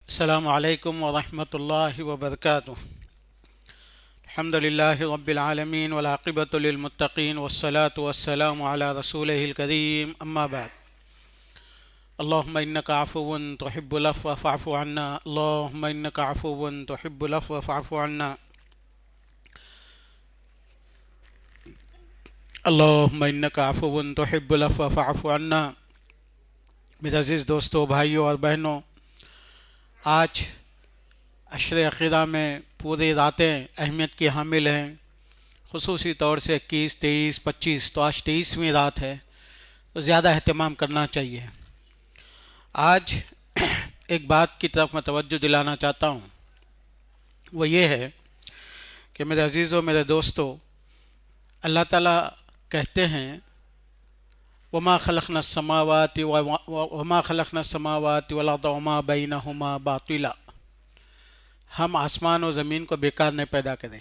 السلام علیکم ورحمۃ اللہ وبرکاتہ۔ الحمد للہ رب العالمین والعاقبۃ للمتقین والصلاة والسلام علی رسولہ الکریم، اما بعد۔ اللہم انک عفو تحب العفو فاعف عنا، اللہم انک عفو تحب العفو فاعف عنا، اللہم انک عفو تحب العفو فاعف عنا۔ میرے عزیز دوستو، بھائیوں اور بہنوں، آج عشر عقیدہ میں پوری راتیں اہمیت کی حامل ہیں، خصوصی طور سے 21، 23، 25، تو آج 23ویں رات ہے، تو زیادہ اہتمام کرنا چاہیے۔ آج ایک بات کی طرف میں توجہ دلانا چاہتا ہوں، وہ یہ ہے کہ میرے عزیزوں، میرے دوستو، اللہ تعالیٰ کہتے ہیں وما خلقنا السماوات والارض وما بینہما باطلا، ہم آسمان و زمین کو بیکار نہیں پیدا کریں،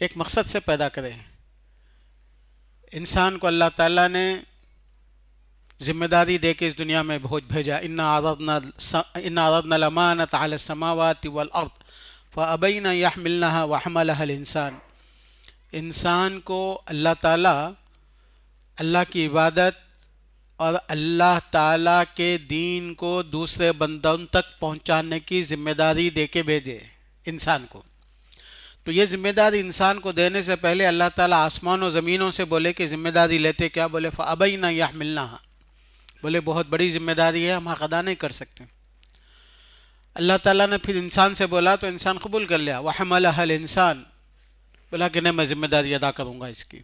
ایک مقصد سے پیدا کریں۔ انسان کو اللہ تعالیٰ نے ذمہ داری دے کے اس دنیا میں بھیجا، انا عرضنا الامانۃ علی السماوات والارض فابین ان یحملنها وحملها الانسان۔ انسان کو اللہ تعالیٰ اللہ کی عبادت اور اللہ تعالیٰ کے دین کو دوسرے بندوں تک پہنچانے کی ذمہ داری دے کے بھیجے انسان کو۔ تو یہ ذمہ داری انسان کو دینے سے پہلے اللہ تعالیٰ آسمان و زمینوں سے بولے کہ ذمہ داری لیتے کیا؟ بولے فَأَبَيْنَ يَحْمِلْنَهَا، بولے بہت بڑی ذمہ داری ہے، ہم حق ادا نہیں کر سکتے۔ اللہ تعالیٰ نے پھر انسان سے بولا تو انسان قبول کر لیا، وَحَمَلَهَا الْإِنسان، بولا کہ نہیں، میں ذمہ داری ادا کروں گا اس کی۔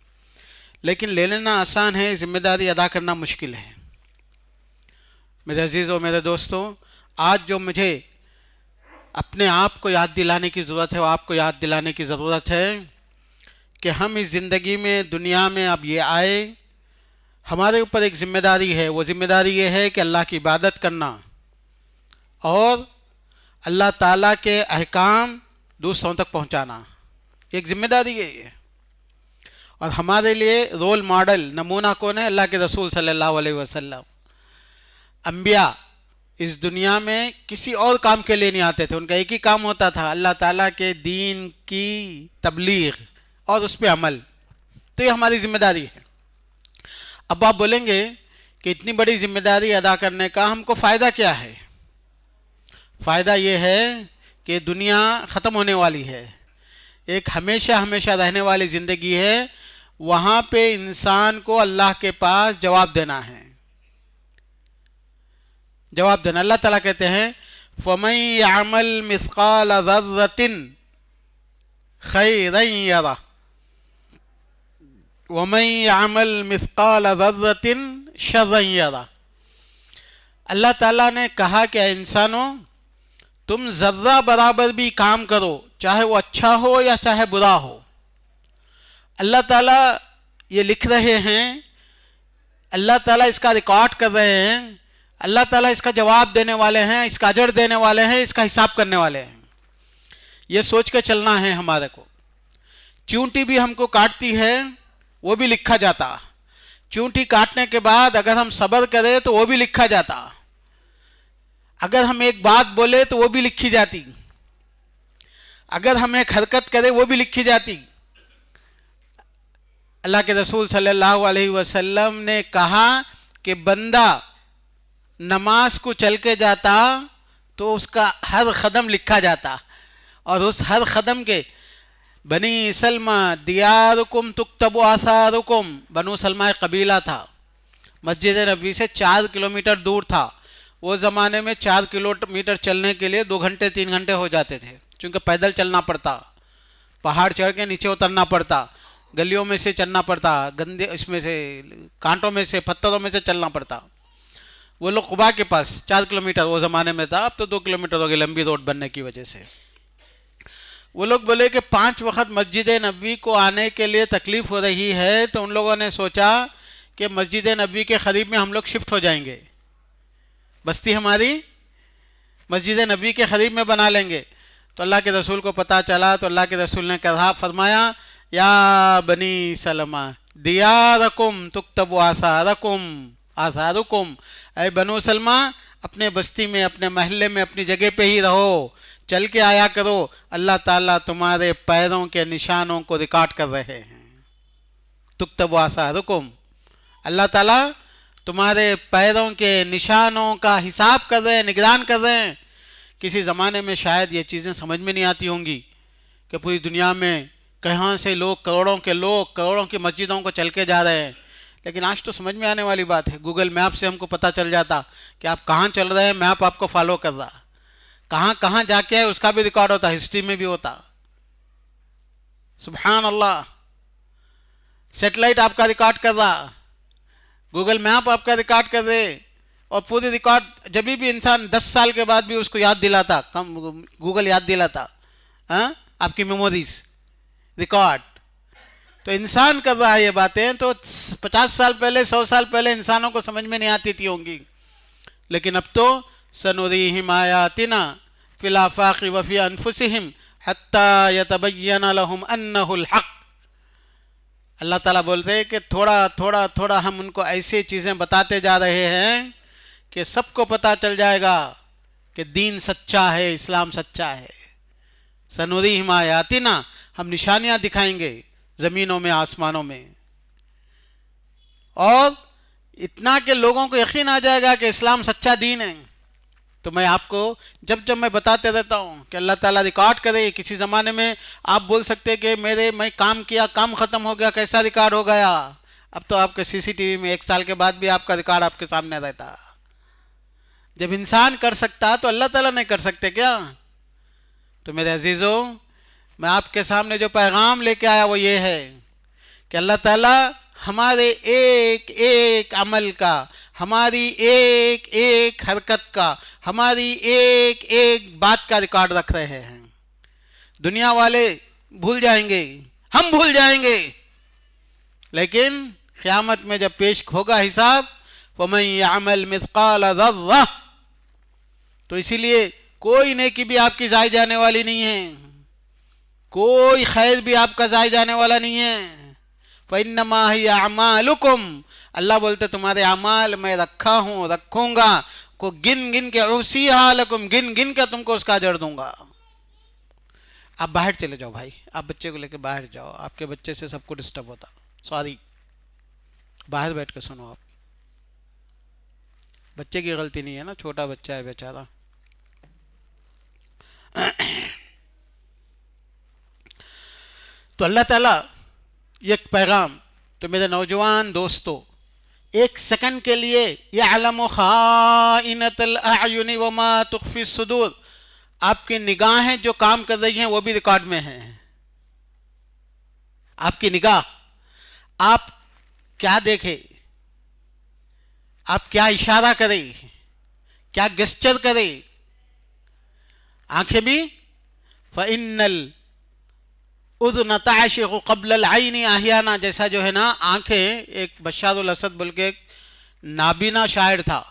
لیکن لے لینا آسان ہے، ذمہ داری ادا کرنا مشکل ہے۔ میرے عزیزوں، میرے دوستوں، آج جو مجھے اپنے آپ کو یاد دلانے کی ضرورت ہے، وہ آپ کو یاد دلانے کی ضرورت ہے کہ ہم اس زندگی میں، دنیا میں اب یہ آئے، ہمارے اوپر ایک ذمہ داری ہے۔ وہ ذمہ داری یہ ہے کہ اللہ کی عبادت کرنا اور اللہ تعالیٰ کے احکام دوسروں تک پہنچانا، ایک ذمہ داری ہے یہ۔ اور ہمارے لیے رول ماڈل، نمونہ کون ہے؟ اللہ کے رسول صلی اللہ علیہ وسلم۔ انبیاء اس دنیا میں کسی اور کام کے لیے نہیں آتے تھے، ان کا ایک ہی کام ہوتا تھا، اللہ تعالیٰ کے دین کی تبلیغ اور اس پہ عمل۔ تو یہ ہماری ذمہ داری ہے۔ اب آپ بولیں گے کہ اتنی بڑی ذمہ داری ادا کرنے کا ہم کو فائدہ کیا ہے؟ فائدہ یہ ہے کہ دنیا ختم ہونے والی ہے، ایک ہمیشہ ہمیشہ رہنے والی زندگی ہے، وہاں پہ انسان کو اللہ کے پاس جواب دینا ہے، جواب دینا۔ اللہ تعالیٰ کہتے ہیں فَمَن يَعْمَلْ مِثْقَالَ ذَرَّةٍ خَيْرًا يَرَهُ وَمَن يَعْمَلْ مِثْقَالَ ذَرَّةٍ شَرًّا يَرَهُ۔ اللہ تعالیٰ نے کہا کہ اے انسانوں، تم ذرہ برابر بھی کام کرو، چاہے وہ اچھا ہو یا چاہے برا ہو۔ اللہ تعالیٰ یہ لکھ رہے ہیں، اللہ تعالیٰ اس کا ریکارڈ کر رہے ہیں، اللہ تعالیٰ اس کا جواب دینے والے ہیں، اس کا اجر دینے والے ہیں، اس کا حساب کرنے والے ہیں۔ یہ سوچ کے چلنا ہے ہمارے کو۔ چونٹی بھی ہم کو کاٹتی ہے، وہ بھی لکھا جاتا۔ چونٹی کاٹنے کے بعد اگر ہم صبر کریں تو وہ بھی لکھا جاتا۔ اگر ہم ایک بات بولے تو وہ بھی لکھی جاتی۔ اگر ہم ایک حرکت کرے وہ بھی لکھی جاتی۔ اللہ کے رسول صلی اللہ علیہ وسلم نے کہا کہ بندہ نماز کو چل کے جاتا تو اس کا ہر قدم لکھا جاتا، اور اس ہر قدم کے بنی سلمہ دیارکم تکتب آثارکم، بنو سلمہ ایک قبیلہ تھا، مسجد نبوی سے 4 کلومیٹر دور تھا۔ وہ زمانے میں 4 کلومیٹر چلنے کے لیے 2 گھنٹے 3 گھنٹے ہو جاتے تھے، چونکہ پیدل چلنا پڑتا، پہاڑ چڑھ کے نیچے اترنا پڑتا، گلیوں میں سے چلنا پڑتا، گندے اس میں سے کانٹوں میں سے پتھروں میں سے چلنا پڑتا۔ وہ لوگ قباء کے پاس 4 کلومیٹر وہ زمانے میں تھا، اب تو 2 کلومیٹر ہو گئی لمبی روڈ بننے کی وجہ سے۔ وہ لوگ بولے کہ 5 وقت مسجد نبوی کو آنے کے لیے تکلیف ہو رہی ہے، تو ان لوگوں نے سوچا کہ مسجد نبوی کے قریب میں ہم لوگ شفٹ ہو جائیں گے، بستی ہماری مسجد نبوی کے قریب میں بنا لیں گے۔ تو اللہ کے رسول کو پتہ چلا، تو اللہ کے رسول نے کہا، فرمایا یا بنی سلمہ دیارکم تکتب آثارکم آثارکم، اے بنو سلمہ اپنے بستی میں، اپنے محلے میں، اپنی جگہ پہ ہی رہو، چل کے آیا کرو، اللہ تعالیٰ تمہارے پیروں کے نشانوں کو ریکارڈ کر رہے ہیں۔ تکتب آثارکم، اللہ تعالیٰ تمہارے پیروں کے نشانوں کا حساب کر رہے ہیں، نگران کر رہے ہیں۔ کسی زمانے میں شاید یہ چیزیں سمجھ میں نہیں آتی ہوں گی کہ پوری دنیا میں کہاں سے لوگ کروڑوں کی مسجدوں کو چل کے جا رہے ہیں، لیکن آج تو سمجھ میں آنے والی بات ہے۔ گوگل میپ سے ہم کو پتہ چل جاتا کہ آپ کہاں چل رہے ہیں، میپ آپ کو فالو کر رہا، کہاں کہاں جا کے ہے اس کا بھی ریکارڈ ہوتا، ہسٹری میں بھی ہوتا۔ سبحان اللہ، سیٹلائٹ آپ کا ریکارڈ کر رہا، گوگل میپ آپ کا ریکارڈ کر رہے، اور پوری ریکارڈ جب بھی انسان 10 سال کے بعد بھی اس کو یاد دلاتا، گوگل یاد دلاتا آپ کی میموریز ریکارڈ۔ تو انسان کر رہا ہے یہ باتیں، تو 50 سال پہلے 100 سال پہلے انسانوں کو سمجھ میں نہیں آتی تھی ہوں گی، لیکن اب تو سنریہم آیاتنا فی الآفاق وفی انفسہم حتی یتبین لہم انہ الحق۔ اللہ تعالیٰ بولتے ہیں کہ تھوڑا ہم ان کو ایسی چیزیں بتاتے جا رہے ہیں کہ سب کو پتہ چل جائے گا کہ دین سچا ہے، اسلام سچا ہے۔ سنریہم آیاتنا، ہم نشانیاں دکھائیں گے زمینوں میں، آسمانوں میں، اور اتنا کہ لوگوں کو یقین آ جائے گا کہ اسلام سچا دین ہے۔ تو میں آپ کو جب میں بتاتے رہتا ہوں کہ اللہ تعالیٰ ریکارڈ کرے۔ کسی زمانے میں آپ بول سکتے کہ میں کام کیا، کام ختم ہو گیا، کیسا ریکارڈ ہو گیا؟ اب تو آپ کے CCTV میں 1 سال کے بعد بھی آپ کا ریکارڈ آپ کے سامنے رہتا۔ جب انسان کر سکتا تو اللہ تعالیٰ نہیں کر سکتے کیا؟ تو میرے عزیزوں، میں آپ کے سامنے جو پیغام لے کے آیا وہ یہ ہے کہ اللہ تعالیٰ ہمارے ایک ایک عمل کا، ہماری ایک ایک حرکت کا، ہماری ایک ایک بات کا ریکارڈ رکھ رہے ہیں۔ دنیا والے بھول جائیں گے، ہم بھول جائیں گے، لیکن قیامت میں جب پیش ہوگا حساب، وَمَن يَعْمَلْ مِثْقَالَ ذَرَّةٍ، تو اسی لیے کوئی نیکی بھی آپ کی ضائع جانے والی نہیں ہے، کوئی خیر بھی آپ کا ضائع جانے والا نہیں ہے۔ فَإِنَّمَا هِيَ أَعْمَالُكُمْ، اللہ بولتے تمہارے اعمال میں رکھوں گا، کو گن کے اُوصِیہا لَکُمْ، گن کے تم کو اس کا اجر دوں گا۔ آپ باہر چلے جاؤ بھائی، آپ بچے کو لے کے باہر جاؤ، آپ کے بچے سے سب کو ڈسٹرب ہوتا، سوری، باہر بیٹھ کے سنو آپ۔ بچے کی غلطی نہیں ہے نا، چھوٹا بچہ ہے بیچارہ۔ تو اللہ تعالیٰ یہ پیغام، تو میرے نوجوان دوستو، 1 سیکنڈ کے لیے یعلم خائنۃ الاعین وما تخفی الصدور، آپ کی نگاہیں جو کام کر رہی ہیں وہ بھی ریکارڈ میں ہیں۔ آپ کی نگاہ، آپ کیا دیکھے، آپ کیا اشارہ کرے، کیا گیسچر کرے، آنکھیں بھی فَإِنَّ الْأُذْنَ تَعْشِقُ قَبْلَ الْعَيْنِ أَحْيَانًا، جیسا جو ہے نا آنکھیں، ایک بشار الاسد بول کے ایک نابینا شاعر تھا،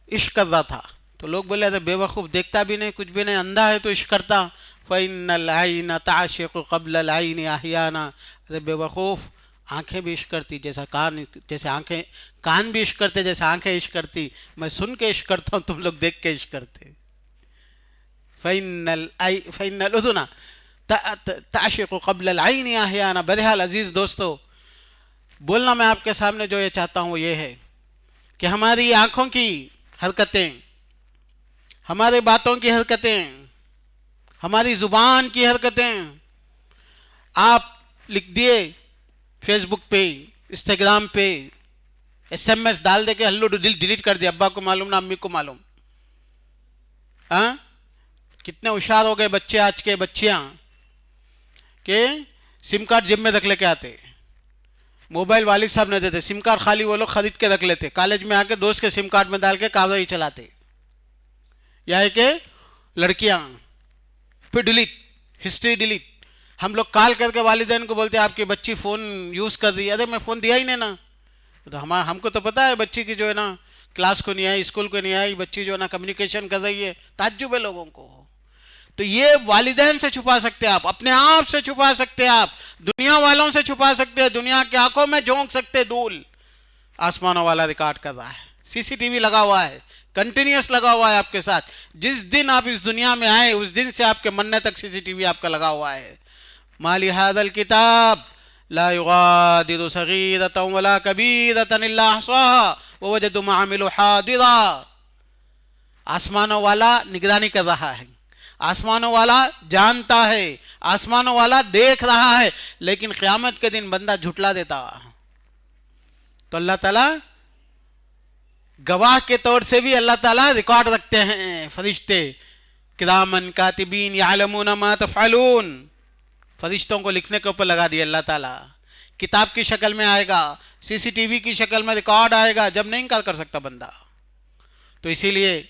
عشق کر رہا تھا، تو لوگ بولے ارے بے وقوف، دیکھتا بھی نہیں، کچھ بھی نہیں، اندھا ہے تو عشق کرتا۔ فَإِنَّ الْعَيْنَ تَعْشِقُ قَبْلَ الْعَيْنِ أَحْيَانًا، ارے بے وقوف، آنکھیں بھی عشق کرتی، جیسے آنکھیں کان بھی عشق کرتے، جیسے آنکھیں عشق کرتی، میں سن کے عشق کرتا ہوں، تم لوگ دیکھ کے عشق کرتے۔ فَإِنَّ الْأُذُنَ تَعْشِقُ قَبْلَ الْعَيْنِ أَحْيَانًا۔ بہرحال عزیز دوستو، بولنا میں آپ کے سامنے جو یہ چاہتا ہوں وہ یہ ہے کہ ہماری آنکھوں کی حرکتیں، ہمارے باتوں کی حرکتیں، ہماری زبان کی حرکتیں، آپ لکھ دیے فیس بک پہ، انسٹاگرام پہ، SMS ڈال دے کے ہلو ڈیلیٹ کر دیا، ابا کو معلوم نہ امی کو معلوم۔ کتنے ہوشیار ہو گئے بچے آج کے، بچیاں، کہ سم کارڈ جیب میں رکھ لے کے آتے، موبائل والد صاحب نے دیتے، سم کارڈ خالی وہ لوگ خرید کے رکھ لیتے، کالج میں آ کے دوست کے سم کارڈ میں ڈال کے کاغذ ہی چلاتے۔ یا ہے کہ لڑکیاں پھر ڈیلیٹ، ہسٹری ڈیلیٹ۔ ہم لوگ کال کر کے والدین کو بولتے آپ کی بچی فون یوز کر رہی ہے، ارے میں فون دیا ہی نہیں نا، تو ہم کو تو پتا ہے بچی کی جو ہے نا کلاس کو نہیں آئی، اسکول کو نہیں آئی، بچی جو ہے نا کمیونیکیشن کر رہی ہے، تعجب ہے لوگوں کو۔ تو یہ والدین سے چھپا سکتے آپ، اپنے آپ سے چھپا سکتے آپ، دنیا والوں سے چھپا سکتے، دنیا کی آنکھوں میں جھونک سکتے دھول، آسمانوں والا ریکارڈ کر رہا ہے، سی سی ٹی وی لگا ہوا ہے، کنٹینیوس لگا ہوا ہے آپ کے ساتھ. جس دن آپ اس دنیا میں آئے اس دن سے آپ کے مرنے تک سی سی ٹی وی آپ کا لگا ہوا ہے. ما لهذا الكتاب لا يغادر صغيرة ولا كبيرة إلا أحصاها ووجدوا ما عملوا حاضرا. آسمانوں والا نگرانی کر رہا ہے، آسمانوں والا جانتا ہے، آسمانوں والا دیکھ رہا ہے، لیکن قیامت کے دن بندہ جھٹلا دیتا تو اللہ تعالیٰ گواہ کے طور سے بھی اللہ تعالیٰ ریکارڈ رکھتے ہیں. فرشتے کرامن کاتبین یعلمون ما تفعلون، فرشتوں کو لکھنے کے اوپر لگا دیا اللہ تعالیٰ. کتاب کی شکل میں آئے گا، سی سی ٹی وی کی شکل میں ریکارڈ آئے گا، جب نہیں انکار کر سکتا بندہ. تو اسی لیے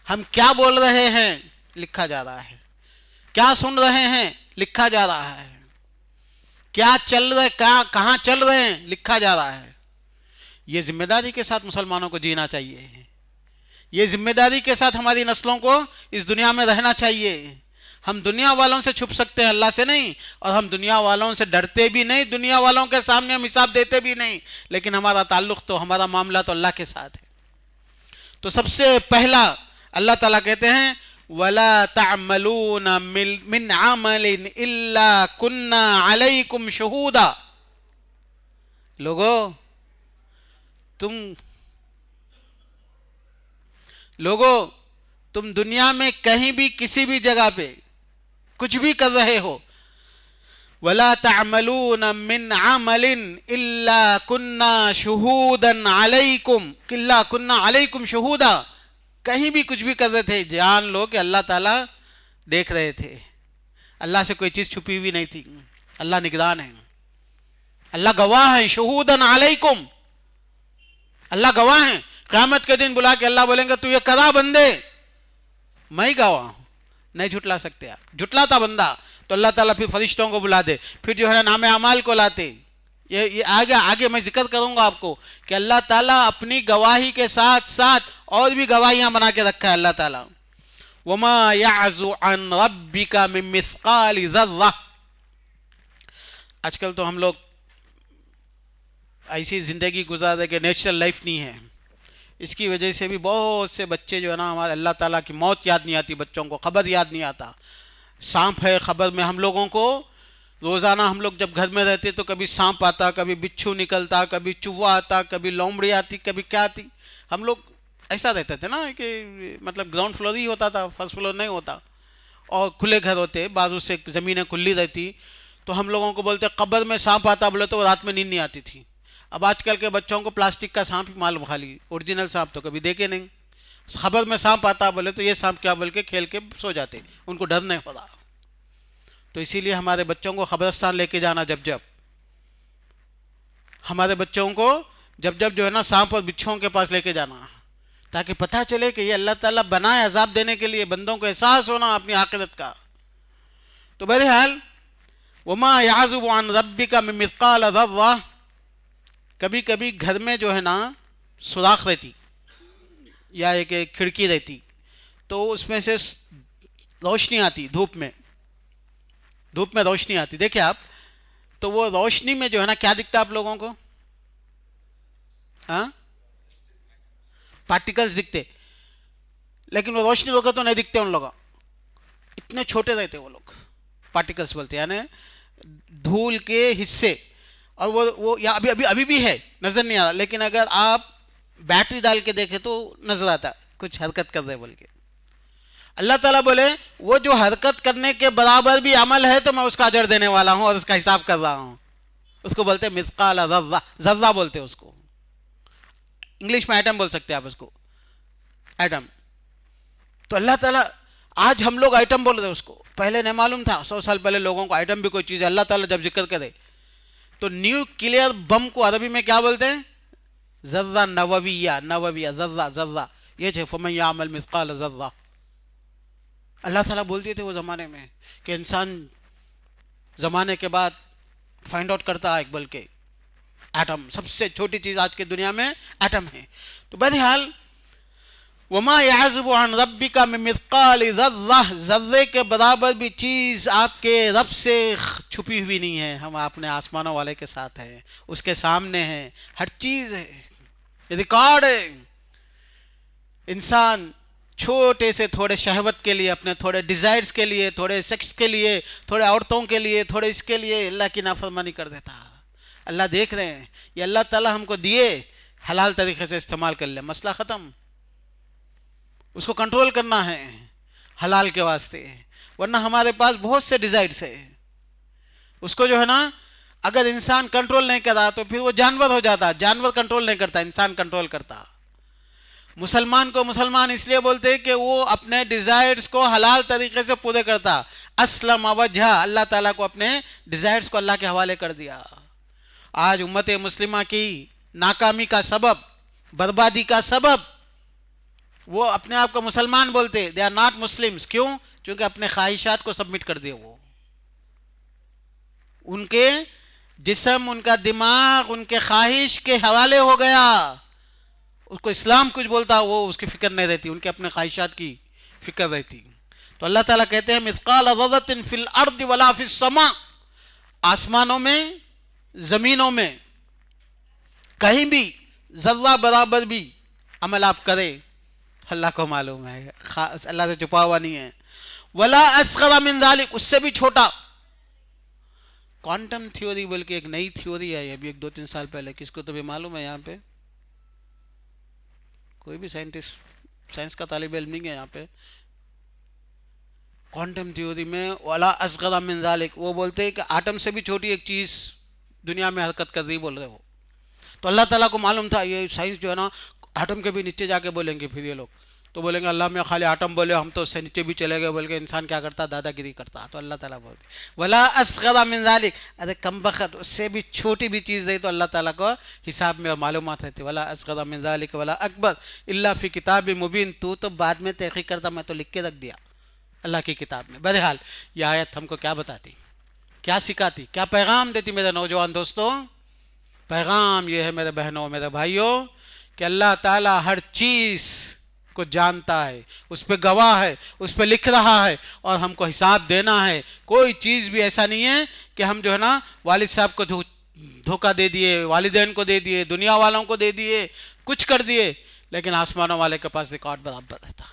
ہم کیا بول رہے ہیں لکھا جا رہا ہے، کیا سن رہے ہیں لکھا جا رہا ہے، کیا چل رہے کہاں چل رہے ہیں لکھا جا رہا ہے. یہ ذمہ داری کے ساتھ مسلمانوں کو جینا چاہیے، یہ ذمہ داری کے ساتھ ہماری نسلوں کو اس دنیا میں رہنا چاہیے. ہم دنیا والوں سے چھپ سکتے ہیں، اللہ سے نہیں، اور ہم دنیا والوں سے ڈرتے بھی نہیں، دنیا والوں کے سامنے ہم حساب دیتے بھی نہیں، لیکن ہمارا تعلق تو ہمارا معاملہ تو اللہ کے ساتھ ہے. تو سب سے پہلا اللہ تعالیٰ کہتے ہیں وَلَا تَعْمَلُونَ مِنْ عَمَلٍ إِلَّا كُنَّا عَلَيْكُمْ شُهُودًا. تم دنیا میں کہیں بھی کسی بھی جگہ پہ کچھ بھی کر رہے ہو، وَلَا تَعْمَلُونَ مِنْ عَمَلٍ إِلَّا كُنَّا شُهُودًا عَلَيْكُمْ إِلَّا كُنَّا عَلَيْكُمْ شُهُودًا. کہیں بھی کچھ بھی کر رہے تھے جان لو کہ اللہ تعالیٰ دیکھ رہے تھے. اللہ سے کوئی چیز چھپی ہوئی نہیں تھی، اللہ نگران ہے، اللہ گواہ ہے. شہودن علیکم، اللہ گواہ ہیں. قیامت کے دن بلا کے اللہ بولیں گے تو یہ کرا بندے، میں ہی گواہ ہوں. نہیں جھٹلا سکتے آپ. جھٹلا تھا بندہ تو اللہ تعالیٰ پھر فرشتوں کو بلا دے، پھر جو ہے نام اعمال کو لاتے. یہ آگے میں ذکر کروں گا آپ کو کہ اللہ تعالیٰ اپنی گواہی کے ساتھ ساتھ اور بھی گواہیاں بنا کے رکھا ہے اللہ تعالیٰ. وَمَا يَعْزُ عَنْ رَبِّكَ مِن مِثْقَالِ ذَرَّةٍ. آج کل تو ہم لوگ ایسی زندگی گزار رہے کہ نیچرل لائف نہیں ہے. اس کی وجہ سے بھی بہت سے بچے جو ہے نا ہمارے اللہ تعالیٰ کی موت یاد نہیں آتی، بچوں کو خبر یاد نہیں آتا. سانپ ہے خبر میں ہم لوگوں کو، روزانہ ہم لوگ جب گھر میں رہتے تو کبھی سانپ آتا، کبھی بچھو نکلتا، کبھی چوہا آتا، کبھی لومڑی آتی، کبھی کیا آتی. ہم لوگ ایسا رہتے تھے نا کہ مطلب گراؤنڈ فلور ہی ہوتا تھا، فرسٹ فلور نہیں ہوتا، اور کھلے گھر ہوتے، بازو سے زمینیں کھلی رہتی. تو ہم لوگوں کو بولتے قبر میں سانپ آتا بولے تو رات میں نیند نہیں آتی تھی. اب آج کل کے بچوں کو پلاسٹک کا سانپ معلوم، خالی اوریجنل سانپ تو کبھی دیکھے نہیں. خبر میں سانپ آتا بولے تو یہ سانپ کیا بول کے کھیل کے سو جاتے، ان کو ڈر نہیں ہوتا. تو اسی لیے ہمارے بچوں کو قبرستان لے کے جانا، جب ہمارے بچوں کو جب جو ہے نا سانپ اور بچھوؤں کے پاس لے کے جانا، تاکہ پتہ چلے کہ یہ اللہ تعالیٰ بنائے عذاب دینے کے لیے، بندوں کو احساس ہونا اپنی عاقبت کا. تو بہرحال وما يعزب عن ربك من مثقال ذرة. کبھی کبھی گھر میں جو ہے نا سوراخ رہتی یا ایک کھڑکی رہتی تو اس میں سے روشنی آتی، دھوپ میں روشنی آتی. دیکھیں آپ تو وہ روشنی میں جو ہے نا کیا دکھتا آپ لوگوں کو؟ ہاں، پارٹیکلز دکھتے، لیکن وہ روشنی ہوگا تو نہیں دکھتے ان لوگوں. اتنے چھوٹے رہتے وہ لوگ، پارٹیکلز بولتے یعنی دھول کے حصے. اور وہ یا ابھی بھی ہے، نظر نہیں آ رہا، لیکن اگر آپ بیٹری ڈال کے دیکھیں تو نظر آتا کچھ حرکت کر رہے بول کے. اللہ تعالیٰ بولے وہ جو حرکت کرنے کے برابر بھی عمل ہے تو میں اس کا اجر دینے والا ہوں اور اس کا حساب کر رہا ہوں. اس کو بولتے مثقال ذرہ، ذرہ بولتے اس کو، انگلش میں ایٹم بول سکتے آپ اس کو، ایٹم. تو اللہ تعالیٰ آج ہم لوگ ایٹم بول رہے اس کو، پہلے نہیں معلوم تھا. 100 سال پہلے لوگوں کو ایٹم بھی کوئی چیز ہے. اللہ تعالیٰ جب ذکر کرے تو نیوکلیئر بم کو عربی میں کیا بولتے ہیں؟ ذرہ نوویہ، ذرہ. یہ ہے فمن یعمل مثقال ذرہ. اللہ تعالیٰ بولتے تھے وہ زمانے میں کہ انسان زمانے کے بعد فائنڈ آؤٹ کرتا ہے بلکہ ایٹم سب سے چھوٹی چیز آج کی دنیا میں ایٹم ہے. تو بہرحال وما يعزب عن ربك من مثقال ذرہ، ذرے کے برابر بھی چیز آپ کے رب سے چھپی ہوئی نہیں ہے. ہم اپنے آسمانوں والے کے ساتھ ہیں، اس کے سامنے ہیں، ہر چیز ہے. یہ ریکارڈ ہے. انسان چھوٹے سے تھوڑے شہوت کے لیے، اپنے تھوڑے ڈیزائرز کے لیے، تھوڑے سیکس کے لیے، تھوڑے عورتوں کے لیے، تھوڑے اس کے لیے اللہ کی نافرمانی کر دیتا. اللہ دیکھ رہے ہیں، یہ اللہ تعالیٰ ہم کو دیے، حلال طریقے سے استعمال کر لیں، مسئلہ ختم. اس کو کنٹرول کرنا ہے حلال کے واسطے، ورنہ ہمارے پاس بہت سے ڈیزائرز ہیں. اس کو جو ہے نا، اگر انسان کنٹرول نہیں کرا تو پھر وہ جانور ہو جاتا. جانور کنٹرول نہیں کرتا، انسان کنٹرول کرتا. مسلمان کو مسلمان اس لیے بولتے کہ وہ اپنے ڈیزائرز کو حلال طریقے سے پورے کرتا. اسلم وجہ، اللہ تعالیٰ کو اپنے ڈیزائرز کو اللہ کے حوالے کر دیا. آج امت مسلمہ کی ناکامی کا سبب، بربادی کا سبب، وہ اپنے آپ کو مسلمان بولتے، دے آر ناٹ مسلمس. کیوں؟ چونکہ اپنے خواہشات کو سبمٹ کر دیے. وہ ان کے جسم، ان کا دماغ ان کے خواہش کے حوالے ہو گیا. اس کو اسلام کچھ بولتا وہ اس کی فکر نہیں رہتی، ان کے اپنے خواہشات کی فکر رہتی. تو اللہ تعالیٰ کہتے ہیں مثقال ذرۃ فی الارض ولا فی السماء، آسمانوں میں، زمینوں میں کہیں بھی ذرہ برابر بھی عمل آپ کرے، اللہ کو معلوم ہے، اللہ سے چھپا ہوا نہیں ہے. ولا اصغر من ذلک، اس سے بھی چھوٹا. کوانٹم تھیوری بول کے ایک نئی تھیوری ہے ابھی، ایک 2-3 سال پہلے. کس کو تو بھی معلوم ہے یہاں پہ؟ کوئی بھی سائنس کا طالب علم نہیں ہے یہاں پہ. کوانٹم تھیوری میں ولا اصغر من ذلک، وہ بولتے ہیں کہ آٹم سے بھی چھوٹی ایک چیز دنیا میں حرکت کر رہی بول رہے ہو. تو اللہ تعالیٰ کو معلوم تھا یہ سائنس جو ہے نا آٹم کے بھی نیچے جا کے بولیں گے. پھر یہ لوگ تو بولیں گے اللہ میں خالی آٹم بولے، ہم تو اس سے نیچے بھی چلے گئے، بول کے انسان کیا کرتا؟ دادا گیری کرتا. تو اللہ تعالیٰ بولتے ولا اصغر من ذلک، ارے کم بخت، اس سے بھی چھوٹی بھی چیز رہی تو اللہ تعالیٰ کو حساب میں معلومات رہتی. ولا اصغر من ذلک ولا اکبر الا فی کتاب مبین. تو بعد میں تحقیق کرتا، میں تو لکھ کے رکھ دیا اللہ کی کتاب میں. بہرحال یہ آیت ہم کو کیا بتاتی، کیا سکھاتی، کیا پیغام دیتی میرے نوجوان دوستوں؟ پیغام یہ ہے میرے بہنوں، میرے بھائیوں، کہ اللہ تعالیٰ ہر چیز کو جانتا ہے، اس پہ گواہ ہے، اس پہ لکھ رہا ہے، اور ہم کو حساب دینا ہے. کوئی چیز بھی ایسا نہیں ہے کہ ہم جو ہے نا والد صاحب کو دھوکہ دے دیے، والدین کو دے دیے، دنیا والوں کو دے دیے، کچھ کر دیے، لیکن آسمانوں والے کے پاس ریکارڈ برابر رہتا،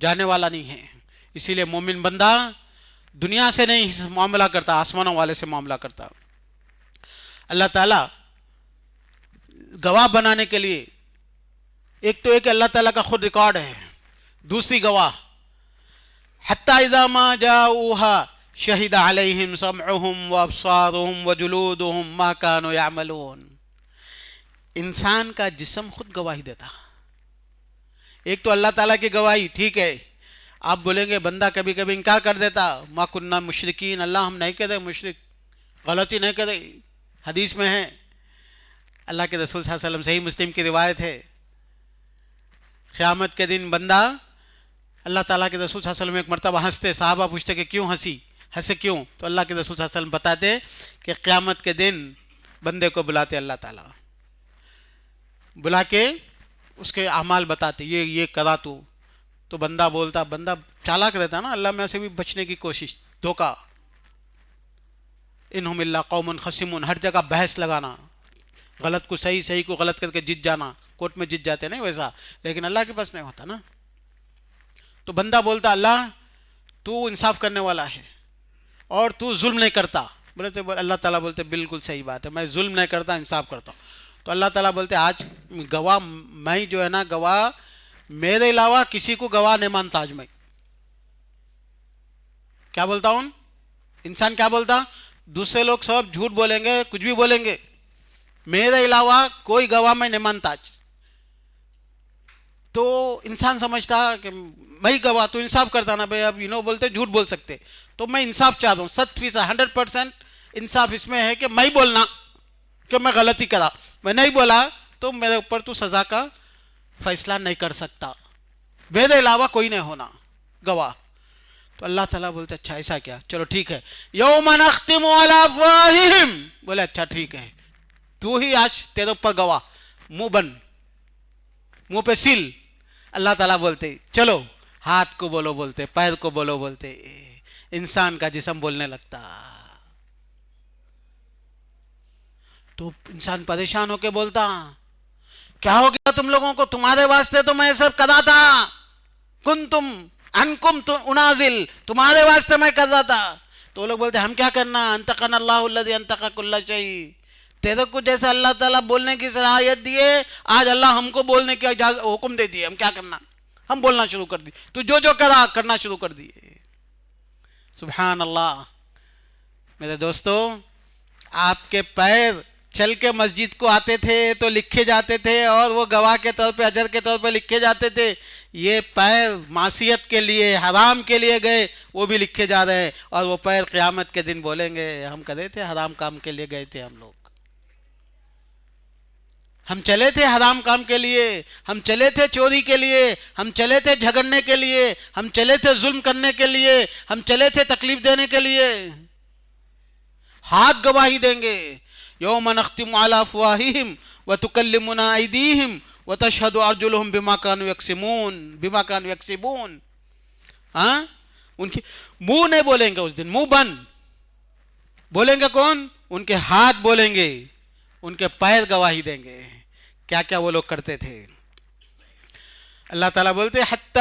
جانے والا نہیں ہے. اسی لیے مومن بندہ دنیا سے نہیں معاملہ کرتا، آسمانوں والے سے معاملہ کرتا. اللہ تعالیٰ گواہ بنانے کے لیے ایک تو ایک اللہ تعالیٰ کا خود ریکارڈ ہے، دوسری گواہ حتی اذا ما جاؤوها شہد علیہم سمعہم وابصارہم وجلودہم ما کانوا یعملون. انسان کا جسم خود گواہی دیتا. ایک تو اللہ تعالیٰ کی گواہی ٹھیک ہے، آپ بولیں گے بندہ کبھی کبھی انکار کر دیتا، ما کننا مشرکین، اللہ ہم نہیں کہتے مشرک، غلطی نہیں کرے. حدیث میں ہے، اللہ کے رسول صلی اللہ علیہ وسلم، صحیح مسلم کی روایت ہے، قیامت کے دن بندہ اللہ تعالیٰ کے رسول صلی اللہ علیہ وسلم ایک مرتبہ ہنستے، صحابہ پوچھتے کہ کیوں ہنسے کیوں؟ تو اللہ کے رسول صلی اللہ علیہ وسلم بتاتے کہ قیامت کے دن بندے کو بلاتے اللہ تعالیٰ، بلا کے اس کے اعمال بتاتے، یہ کرا تو بندہ بولتا، بندہ چالاک رہتا نا، اللہ میں سے بھی بچنے کی کوشش، دھوکہ، انہم الا قوم خصمون، ہر جگہ بحث لگانا، غلط کو صحیح، صحیح کو غلط کر کے جیت جانا، کورٹ میں جیت جاتے نہیں ویسا، لیکن اللہ کے پاس نہیں ہوتا نا. تو بندہ بولتا اللہ تو انصاف کرنے والا ہے اور تو ظلم نہیں کرتا. بولتے اللہ تعالیٰ بولتے بالکل صحیح بات ہے، میں ظلم نہیں کرتا، انصاف کرتا ہوں. تو اللہ تعالیٰ بولتے آج گواہ میں جو ہے نا، گواہ میرے علاوہ کسی کو گواہ نہیں مانتا. آج میں کیا بولتا ہوں؟ انسان کیا بولتا؟ دوسرے لوگ سب جھوٹ بولیں گے، کچھ بھی بولیں گے، میرے علاوہ کوئی گواہ میں نہیں مانتا. آج تو انسان سمجھتا کہ میں گواہ، تو انصاف کرتا نا بھائی، اب بولتے جھوٹ بول سکتے، تو میں انصاف چاہتا ہوں 100%، 100% انصاف اس میں ہے کہ میں بولنا کہ میں غلطی کرا، میں نہیں بولا تو میرے اوپر تو سزا کا فیصلہ نہیں کر سکتا، میرے علاوہ کوئی نہیں ہونا گواہ. تو اللہ تعالیٰ بولتے اچھا ایسا کیا، چلو ٹھیک ہے، یوم نختم علی افواہہم، بولے اچھا ٹھیک ہے، تو ہی آج تیرے اوپر گواہ، منہ بند، منہ پہ سیل. اللہ تعالیٰ بولتے چلو ہاتھ کو بولو، بولتے پیر کو بولو، بولتے انسان کا جسم بولنے لگتا. تو انسان پریشان ہو کے بولتا کیا ہو گیا تم لوگوں کو؟ تمہارے واسطے تو میں یہ سب کرا تھا، کنتم انکم انازل، تمہارے واسطے میں کر رہا تھا. تو وہ لوگ بولتے ہم کیا کرنا، انتقنا اللہ الذی انتق کل شیء، تیرے کو جیسے اللہ تعالیٰ بولنے کی صلاحیت دیے، آج اللہ ہم کو بولنے کی حکم دے دیے، ہم کیا کرنا، ہم بولنا شروع کر دیے، تو جو کرنا شروع کر دیے. سبحان اللہ. میرے دوستو، آپ کے پیر چل کے مسجد کو آتے تھے تو لکھے جاتے تھے، اور وہ گواہ کے طور پہ، اجر کے طور پہ لکھے جاتے تھے. یہ پیر معصیت کے لیے، حرام کے لیے گئے، وہ بھی لکھے جا رہے ہیں، اور وہ پیر قیامت کے دن بولیں گے ہم کرے تھے، حرام کام کے لیے گئے تھے، ہم چلے تھے حرام کام کے لیے، ہم چلے تھے چوری کے لیے، ہم چلے تھے جھگڑنے کے لیے، ہم چلے تھے ظلم کرنے کے لیے، ہم چلے تھے تکلیف دینے کے لیے. ہاتھ گواہی دیں گے. یوم نختم علی افواہہم وتکلمنا ایدیہم وتشہد ارجلہم بما کانوا یکسبون. ہاں، ان کے منہ نہیں بولیں گے اس دن، منہ بند. بولیں گے کون؟ ان کے ہاتھ بولیں گے، ان کے پیر گواہی دیں گے کیا کیا وہ لوگ کرتے تھے. اللہ تعالیٰ بولتے حتی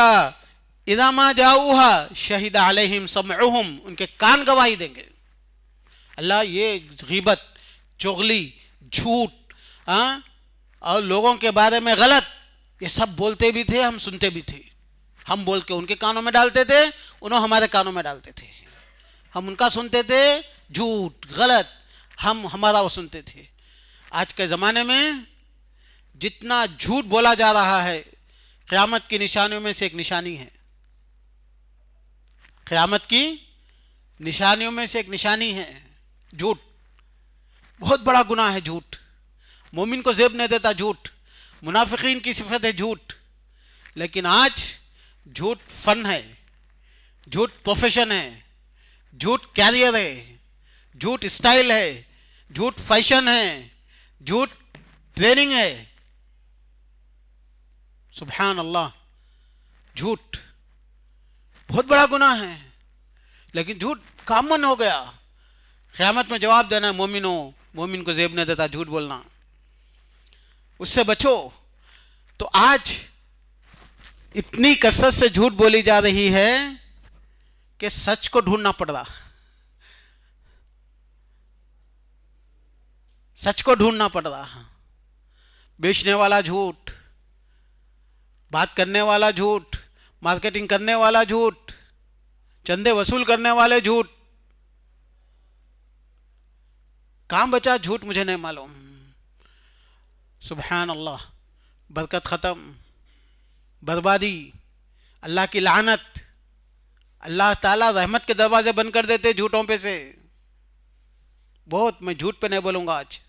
اذا ما جاؤہا شہد علیہم سمعہم، ان کے کان گواہی دیں گے. اللہ یہ غیبت، چغلی، جھوٹ، اور لوگوں کے بارے میں غلط، یہ سب بولتے بھی تھے، ہم سنتے بھی تھے. ہم بول کے ان کے کانوں میں ڈالتے تھے، انہوں ہمارے کانوں میں ڈالتے تھے. ہم ان کا سنتے تھے، جھوٹ، غلط، ہم ہمارا وہ سنتے تھے. آج کے زمانے میں جتنا جھوٹ بولا جا رہا ہے، قیامت کی نشانیوں میں سے ایک نشانی ہے. قیامت کی نشانیوں میں سے ایک نشانی ہے جھوٹ. بہت بڑا گناہ ہے جھوٹ. مومن کو زیب نہیں دیتا جھوٹ. منافقین کی صفت ہے جھوٹ. لیکن آج جھوٹ فن ہے، جھوٹ پروفیشن ہے، جھوٹ کیریئر ہے، جھوٹ اسٹائل ہے، جھوٹ فیشن ہے، جھوٹ ٹریننگ ہے. سبحان اللہ. جھوٹ بہت بڑا گناہ ہے، لیکن جھوٹ کامن ہو گیا. قیامت میں جواب دینا مومن کو زیب نہیں دیتا جھوٹ بولنا، اس سے بچو. تو آج اتنی کثرت سے جھوٹ بولی جا رہی ہے کہ سچ کو ڈھونڈنا پڑ رہا، سچ کو ڈھونڈنا پڑ رہا. بیچنے والا جھوٹ، بات کرنے والا جھوٹ، مارکیٹنگ کرنے والا جھوٹ، چندے وصول کرنے والے جھوٹ. کہاں بچا جھوٹ مجھے نہیں معلوم. سبحان اللہ. برکت ختم، بربادی، اللہ کی لعنت. اللہ تعالیٰ رحمت کے دروازے بند کر دیتے جھوٹوں پہ سے. بہت، میں جھوٹ پہ نہیں بولوں گا آج،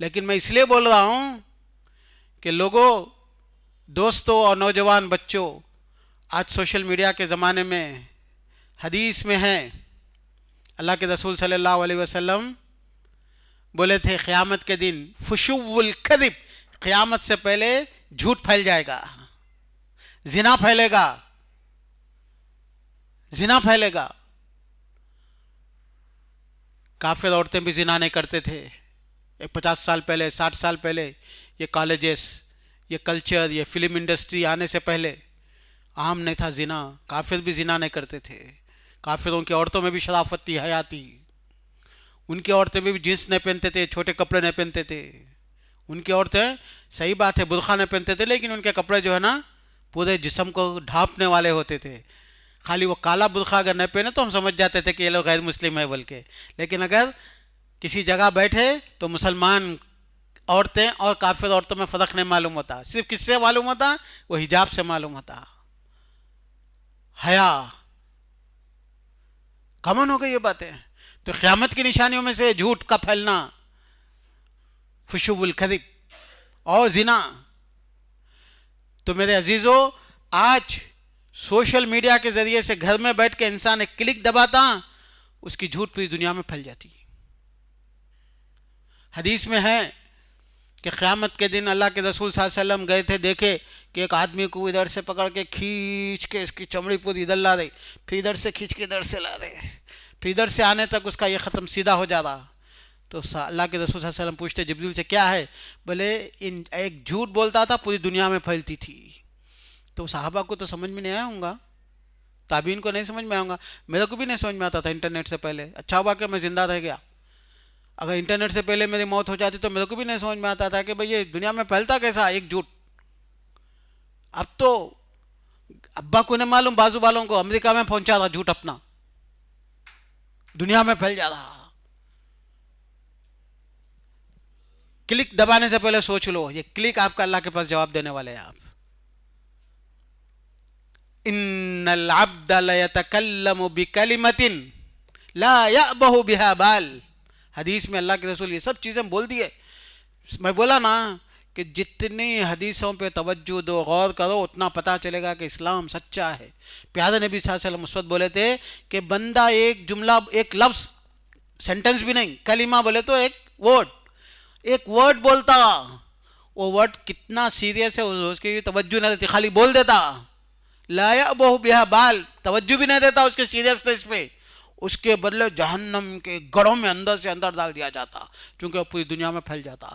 لیکن میں اس لیے بول رہا ہوں کہ لوگوں، دوستوں اور نوجوان بچوں، آج سوشل میڈیا کے زمانے میں حدیث میں ہے، اللہ کے رسول صلی اللہ علیہ وسلم بولے تھے قیامت کے دن فشو الکذب، قیامت سے پہلے جھوٹ پھیل جائے گا، زنا پھیلے گا، زنا پھیلے گا. کافر عورتیں بھی زنا نہیں کرتے تھے. 50 سال پہلے، 60 سال پہلے یہ کالجز، یہ کلچر، یہ فلم انڈسٹری آنے سے پہلے عام نہیں تھا زنا. کافر بھی زنا نہیں کرتے تھے. کافروں کی عورتوں میں بھی شرافت تھی، حیا تھی. ان کی عورتیں بھی جینس نہیں پہنتے تھے، چھوٹے کپڑے نہیں پہنتے تھے. ان کی عورتیں، صحیح بات ہے، برقع نہیں پہنتے تھے، لیکن ان کے کپڑے جو ہے نا پورے جسم کو ڈھانپنے والے ہوتے تھے. خالی وہ کالا برقع اگر نہیں پہنے تو ہم سمجھ جاتے تھے کہ یہ لوگ غیر مسلم ہیں بلکہ. لیکن اگر کسی جگہ بیٹھے تو مسلمان عورتیں اور کافر عورتوں میں فرق نہیں معلوم ہوتا. صرف کس سے معلوم ہوتا؟ وہ حجاب سے معلوم ہوتا. حیا کامن ہو گئی یہ باتیں. تو قیامت کی نشانیوں میں سے جھوٹ کا پھیلنا، فشو الکذب اور زنا. تو میرے عزیزو، آج سوشل میڈیا کے ذریعے سے گھر میں بیٹھ کے انسان ایک کلک دباتا، اس کی جھوٹ پوری دنیا میں پھیل جاتی. حدیث میں ہے کہ قیامت کے دن اللہ کے رسول صلی اللہ علیہ وسلم گئے تھے، دیکھے کہ ایک آدمی کو ادھر سے پکڑ کے کھینچ کے اس کی چمڑی پوری ادھر لا رہے، پھر ادھر سے کھینچ کے ادھر سے لا رہے، پھر ادھر سے آنے تک اس کا یہ ختم سیدھا ہو جا رہا. تو اللہ کے رسول صلی اللہ علیہ وسلم پوچھتے جبریل سے کیا ہے؟ بولے ایک جھوٹ بولتا تھا پوری دنیا میں پھیلتی تھی. تو صحابہ کو تو سمجھ میں نہیں آیا ہوں گا, تابعین کو نہیں سمجھ میں آیا ہوں گا, میرے کو بھی نہیں سمجھ میں آتا تھا انٹرنیٹ سے پہلے. اچھا ہوا کہ میں زندہ رہ گیا. اگر انٹرنیٹ سے پہلے میری موت ہو جاتی تو میرے کو بھی نہیں سمجھ میں آتا تھا کہ بھئی یہ دنیا میں پھیلتا کیسا ایک جھوٹ. اب تو ابا کو نہیں معلوم, بازو والوں کو امریکہ میں پہنچا رہا جھوٹ اپنا, دنیا میں پھیل جا رہا. کلک دبانے سے پہلے سوچ لو, یہ کلک آپ کا اللہ کے پاس جواب دینے والے ہیں آپ. ان العبد لیتکلم بکلمۃ لا یأبہ بہا بال. حدیث میں اللہ کے رسول یہ سب چیزیں بول دیے. میں بولا نا کہ جتنی حدیثوں پہ توجہ دو, غور کرو, اتنا پتہ چلے گا کہ اسلام سچا ہے. پیارے نبی صلی اللہ علیہ وسلم مثبت بولے تھے کہ بندہ ایک جملہ, ایک لفظ, سینٹنس بھی نہیں, کلمہ بولے تو ایک ورڈ بولتا, وہ ورڈ کتنا سیریس ہے اس کی توجہ نہ دیتی, خالی بول دیتا. لا یأبہ بہا بال, توجہ بھی نہیں دیتا اس کے سیریسنس پہ. اس کے بدلے جہنم کے گڑھوں میں اندر سے اندر ڈال دیا جاتا, چونکہ وہ پوری دنیا میں پھیل جاتا.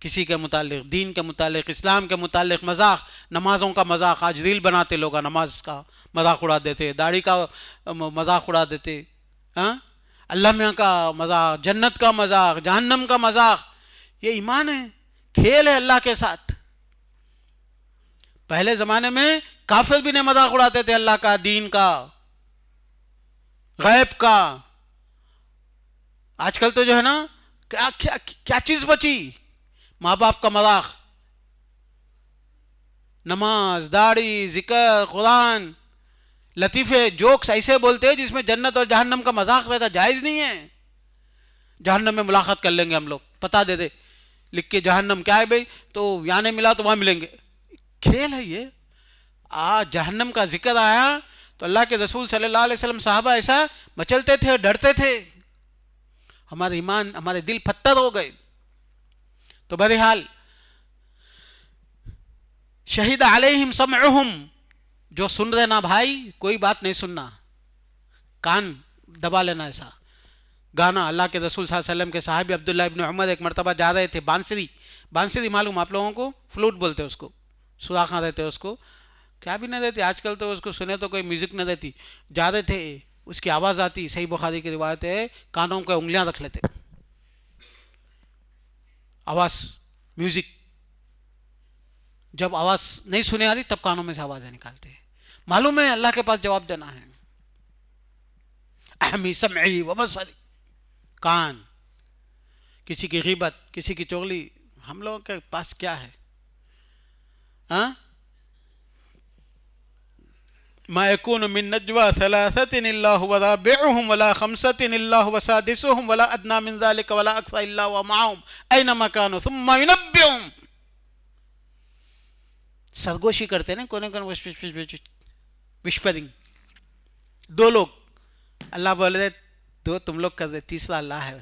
کسی کے متعلق, دین کے متعلق, اسلام کے متعلق مذاق, نمازوں کا مذاق. آج ریل بناتے لوگ, نماز کا مذاق اڑا دیتے, داڑھی کا مذاق اڑا دیتے, اللہ میاں کا مذاق, جنت کا مذاق, جہنم کا مذاق. یہ ایمان ہے, کھیل ہے اللہ کے ساتھ. پہلے زمانے میں کافر بھی نہیں مذاق اڑاتے تھے اللہ کا, دین کا, غیب کا. آج کل تو جو ہے نا کیا چیز بچی, ماں باپ کا مذاق, نماز, داڑھی, ذکر, قرآن, لطیفے, جوکس ایسے بولتے ہیں جس میں جنت اور جہنم کا مذاق رہتا. جائز نہیں ہے. جہنم میں ملاقات کر لیں گے ہم لوگ, پتا دے دے لکھ کے جہنم کیا ہے بھائی, تو یہاں نہیں ملا تو وہاں ملیں گے. کھیل ہے یہ. جہنم کا ذکر آیا تو اللہ کے رسول صلی اللہ علیہ وسلم صحابہ ایسا مچلتے تھے, ڈرتے تھے. ہمارے ایمان, ہمارے دل پتھر ہو گئے. تو بہرحال شہید علیہم سمعہم, جو سن رہے نا بھائی, کوئی بات نہیں سننا, کان دبا لینا. ایسا گانا اللہ کے رسول صلی اللہ علیہ وسلم کے صحابی عبداللہ ابن عمر ایک مرتبہ جا رہے تھے. بانسری معلوم آپ لوگوں کو, فلوٹ بولتے اس کو, سوراخاں دیتے اس کو, کیا بھی نہ دیتی آج کل تو اس کو سنے تو کوئی میوزک نہ دیتی. جا رہے تھے, اس کی آواز آتی, صحیح بخاری کی روایت ہے, کانوں کو انگلیاں رکھ لیتے, آواز, میوزک. جب آواز نہیں سنے آتی تب کانوں میں سے آوازیں نکالتے. معلوم ہے اللہ کے پاس جواب دینا ہے. احمی سمعی و بصری, کان. کسی کی غیبت, کسی کی چغلی, ہم لوگوں کے پاس کیا ہے؟ ما يكون من نجوى ثلاثة إلا هو رابعهم ولا خمسة إلا هو سادسهم ولا أدنى من ذلك ولا أكثر إلا هو معهم أينما كانوا ثم ينبئهم. سرگوشی کرتے نا کونے وشپرنگ. دو لوگ, اللہ بول رہے دو تم لوگ کر رہے, تیسرا اللہ ہے.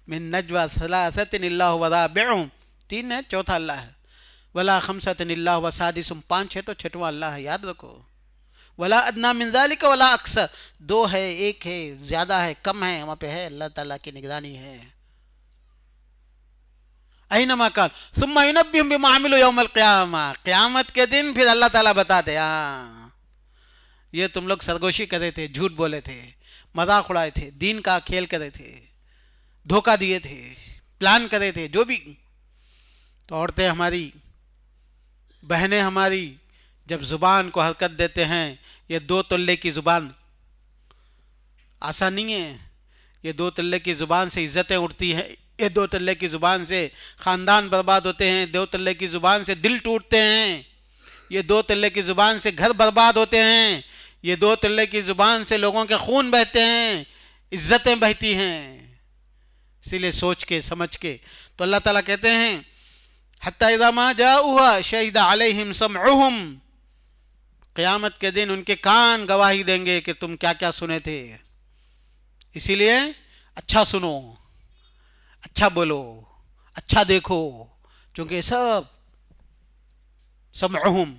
من نجوى ثلاثة إلا هو رابعهم, تین ہے, چوتھا اللہ ہے. ولا خمسة إلا هو سادسهم, پانچ ہے تو چھٹواں اللہ ہے, یاد رکھو. ولا ادنا من ذلك ولا اکثر, دو ہے, ایک ہے, زیادہ ہے, کم ہے, وہاں پہ ہے اللہ تعالیٰ کی نگرانی ہے. اینما کان ثم ينبئهم بما عملوا یوم القیامہ, قیامت کے دن پھر اللہ تعالیٰ بتاتے, یہ تم لوگ سرگوشی کرے تھے, جھوٹ بولے تھے, مذاق اڑائے تھے, دین کا کھیل کرے تھے, دھوکہ دیے تھے, پلان کرے تھے, جو بھی. تو عورتیں ہماری, بہنیں ہماری جب زبان کو حرکت دیتے ہیں, یہ 2 تلے کی زبان آسان نہیں ہے. یہ 2 تلے کی زبان سے عزتیں اٹھتی ہیں, یہ 2 تلے کی زبان سے خاندان برباد ہوتے ہیں, 2 تلے کی زبان سے دل ٹوٹتے ہیں, یہ 2 تلے کی زبان سے گھر برباد ہوتے ہیں, یہ 2 تلے کی زبان سے لوگوں کے خون بہتے ہیں, عزتیں بہتی ہیں. اسی لیے سوچ کے سمجھ کے. تو اللہ تعالیٰ کہتے ہیں حتی اذا ما جاؤہا شہد علیہم سمعہم, قیامت کے دن ان کے کان گواہی دیں گے کہ تم کیا کیا سنے تھے. اسی لیے اچھا سنو, اچھا بولو, اچھا دیکھو, چونکہ سب سمعہم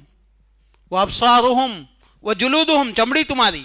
و ابصارہم و جلودہم, چمڑی تمہاری,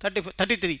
33,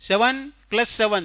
7 + 7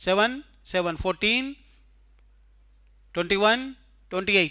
7 7 14 21 28,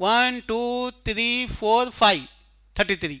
1 2 3 4 5 33।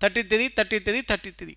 33 33 33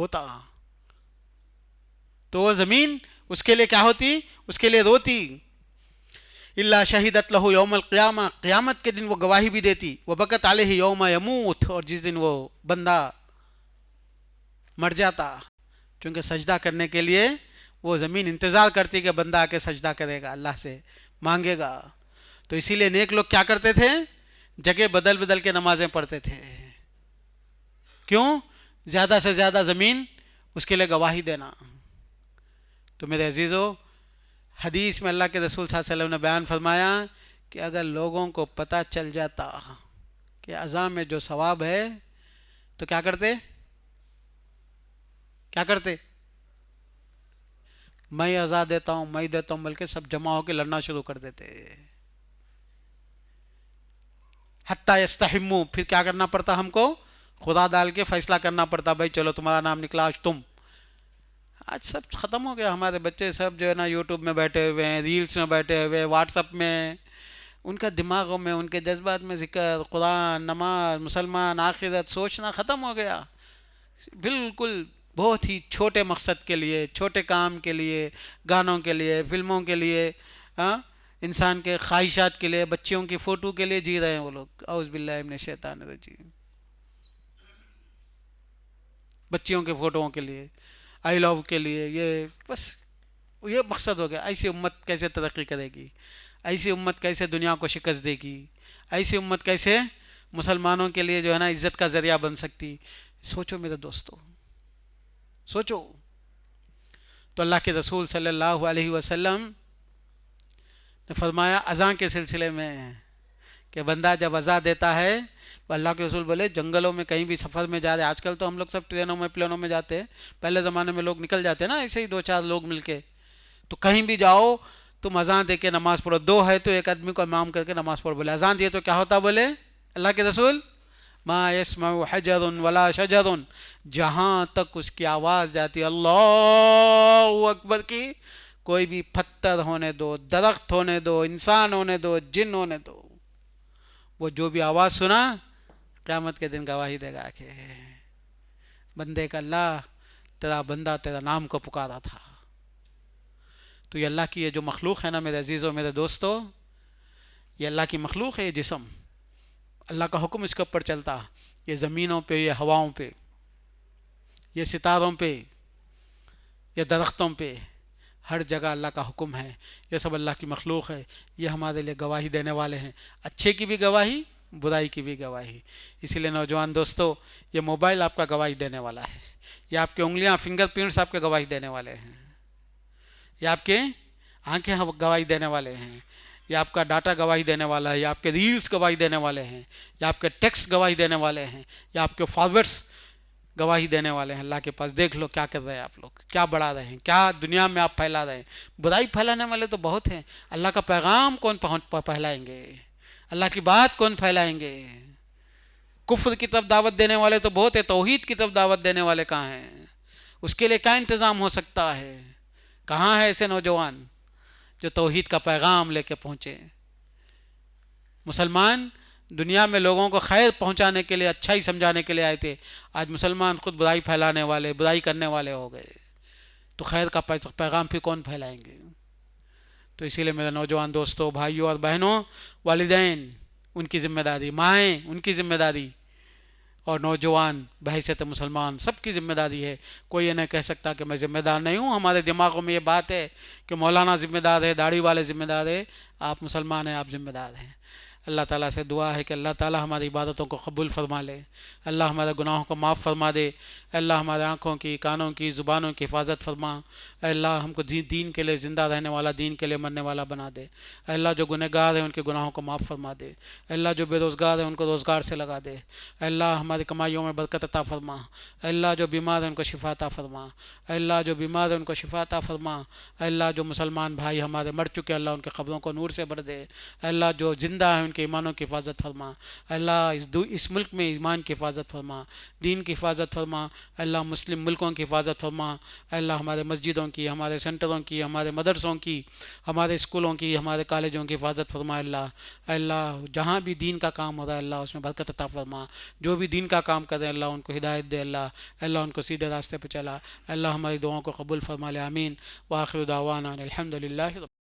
ہوتا تو وہ زمین اس کے لیے کیا ہوتی؟ اس کے لیے روتی. اللہ شہیدت لہو یوم القیامہ، قیامت کے دن وہ گواہی بھی دیتی. وہ بکت علیہ یوم یموت، اور جس دن وہ بندہ مر جاتا، چونکہ سجدہ کرنے کے لیے وہ زمین انتظار کرتی کہ بندہ آ کے سجدہ کرے گا، اللہ سے مانگے گا. تو اسی لیے نیک لوگ کیا کرتے تھے؟ جگہ بدل بدل کے نمازیں پڑھتے تھے. کیوں؟ زیادہ سے زیادہ زمین اس کے لیے گواہی دینا. تو میرے عزیزو، حدیث میں اللہ کے رسول صلی اللہ علیہ وسلم نے بیان فرمایا کہ اگر لوگوں کو پتہ چل جاتا کہ اذان میں جو ثواب ہے تو کیا کرتے؟ کیا کرتے؟ میں اذان دیتا ہوں، میں دیتا ہوں، بلکہ سب جمع ہو کے لڑنا شروع کر دیتے. حتی یستحموا، پھر کیا کرنا پڑتا ہم کو؟ خدا ڈال کے فیصلہ کرنا پڑتا، بھائی چلو تمہارا نام نکلا آج تم. آج سب ختم ہو گیا. ہمارے بچے سب جو ہے نا یوٹیوب میں بیٹھے ہوئے ہیں، ریلز میں بیٹھے ہوئے، واٹس اپ میں، ان کا دماغوں میں، ان کے جذبات میں ذکر، قرآن، نماز، مسلمان، آخرت سوچنا ختم ہو گیا. بالکل بہت ہی چھوٹے مقصد کے لیے، چھوٹے کام کے لیے، گانوں کے لیے، فلموں کے لیے، انسان کے خواہشات کے لیے، بچیوں کی فوٹو کے لیے جی رہے ہیں وہ لوگ. اعوذ باللہ من الشیطان الرجیم. بچیوں کے فوٹوؤں کے لیے، آئی لو کے لیے، یہ بس یہ مقصد ہو گیا. ایسی امت کیسے ترقی کرے گی؟ ایسی امت کیسے دنیا کو شکست دے گی؟ ایسی امت کیسے مسلمانوں کے لیے جو ہے نا عزت کا ذریعہ بن سکتی؟ سوچو میرے دوستو، سوچو. تو اللہ کے رسول صلی اللہ علیہ وسلم نے فرمایا اذان کے سلسلے میں کہ بندہ جب اذان دیتا ہے، اللہ کے رسول بولے جنگلوں میں کہیں بھی سفر میں جا رہے، آج کل تو ہم لوگ سب ٹرینوں میں، پلینوں میں جاتے ہیں، پہلے زمانے میں لوگ نکل جاتے نا ایسے ہی 2-4 لوگ مل کے. تو کہیں بھی جاؤ تم اذان دے کے نماز پڑھو. 2 ہے تو ایک آدمی کو امام کر کے نماز پڑھو. بولے اذان دیے تو کیا ہوتا؟ بولے اللہ کے رسول ما یسمع حجر ولا شجر، جہاں تک اس کی آواز جاتی اللہ اکبر کی، کوئی بھی پتھر ہونے دو، درخت ہونے دو، انسان ہونے دو، جن ہونے دو، وہ جو بھی آواز سنا قیامت کے دن گواہی دے گا کہ بندے کا اللہ تیرا بندہ تیرا نام کو پکارا تھا. تو یہ اللہ کی یہ جو مخلوق ہے نا میرے عزیزوں، میرے دوستو، یہ اللہ کی مخلوق ہے. یہ جسم اللہ کا حکم اس کے اوپر چلتا، یہ زمینوں پہ، یہ ہواؤں پہ، یہ ستاروں پہ، یہ درختوں پہ، ہر جگہ اللہ کا حکم ہے. یہ سب اللہ کی مخلوق ہے. یہ ہمارے لیے گواہی دینے والے ہیں، اچھے کی بھی گواہی، برائی کی بھی گواہی. اسی لیے نوجوان دوستو، یہ موبائل آپ کا گواہی دینے والا ہے. یہ آپ کی انگلیاں، فنگر پرنٹس آپ کے گواہی دینے والے ہیں. یہ آپ کے آنکھیں گواہی دینے والے ہیں. یہ آپ کا ڈاٹا گواہی دینے والا ہے. یہ آپ کے ریلز گواہی دینے والے ہیں. یہ آپ کے ٹیکسٹ گواہی دینے والے ہیں. یہ آپ کے فارورڈس گواہی دینے والے ہیں. اللہ کے پاس دیکھ لو کیا کر رہے ہیں آپ لوگ، کیا بڑھا رہے ہیں، کیا دنیا میں آپ پھیلا رہے ہیں. برائی پھیلانے والے تو بہت ہیں. اللہ کا پیغام کون پھیلائیں گے؟ اللہ کی بات کون پھیلائیں گے؟ کفر کی طرف دعوت دینے والے تو بہت ہیں، توحید کی طرف دعوت دینے والے کہاں ہیں؟ اس کے لیے کیا انتظام ہو سکتا ہے؟ کہاں ہے ایسے نوجوان جو توحید کا پیغام لے کے پہنچے؟ مسلمان دنیا میں لوگوں کو خیر پہنچانے کے لیے، اچھائی سمجھانے کے لیے آئے تھے. آج مسلمان خود برائی پھیلانے والے، برائی کرنے والے ہو گئے. تو خیر کا پیغام پھر کون پھیلائیں گے؟ تو اسی لیے میرے نوجوان دوستوں، بھائیوں اور بہنوں، والدین ان کی ذمہ داری، مائیں ان کی ذمہ داری، اور نوجوان بحیثیت مسلمان سب کی ذمہ داری ہے. کوئی یہ نہیں کہہ سکتا کہ میں ذمہ دار نہیں ہوں. ہمارے دماغوں میں یہ بات ہے کہ مولانا ذمہ دار ہے، داڑھی والے ذمہ دار ہے. آپ مسلمان ہیں، آپ ذمہ دار ہیں. اللہ تعالیٰ سے دعا ہے کہ اللہ تعالیٰ ہماری عبادتوں کو قبول فرما لے. اللہ ہمارے گناہوں کو معاف فرما دے. اللہ ہمارے آنکھوں کی، کانوں کی، زبانوں کی حفاظت فرما. اللہ ہم کو دین کے لیے زندہ رہنے والا، دین کے لیے مرنے والا بنا دے. اللہ جو گنہگار ہیں ان کے گناہوں کو معاف فرما دے. اللہ جو بے روزگار ہیں ان کو روزگار سے لگا دے. اللہ ہماری کمائیوں میں برکت عطا فرما. اللہ جو بیمار ہیں ان کو شفا عطا فرما. اللہ جو بیمار ہیں ان کو شفا عطا فرما. اللہ جو مسلمان بھائی ہمارے مر چکے، اللہ ان کے قبروں کو نور سے بھر دے. اللہ جو زندہ ہیں ان کی کے ایمانوں کی حفاظت فرما اللہ، اس ملک میں ایمان کی حفاظت فرما، دین کی حفاظت فرما اللہ، مسلم ملکوں کی حفاظت فرما اللہ، ہمارے مسجدوں کی، ہمارے سینٹروں کی، ہمارے مدرسوں کی، ہمارے اسکولوں کی، ہمارے کالجوں کی حفاظت فرما اللہ اللہ، جہاں بھی دین کا کام ہو رہا ہے اللہ اس میں برکت عطا فرما، جو بھی دین کا کام کرے اللہ ان کو ہدایت دے اللہ اللہ، ان کو سیدھے راستے پہ چلا اللہ، ہماری دعاؤں کو قبول فرما لے، آمین، وآخر دعوانا الحمد للہ۔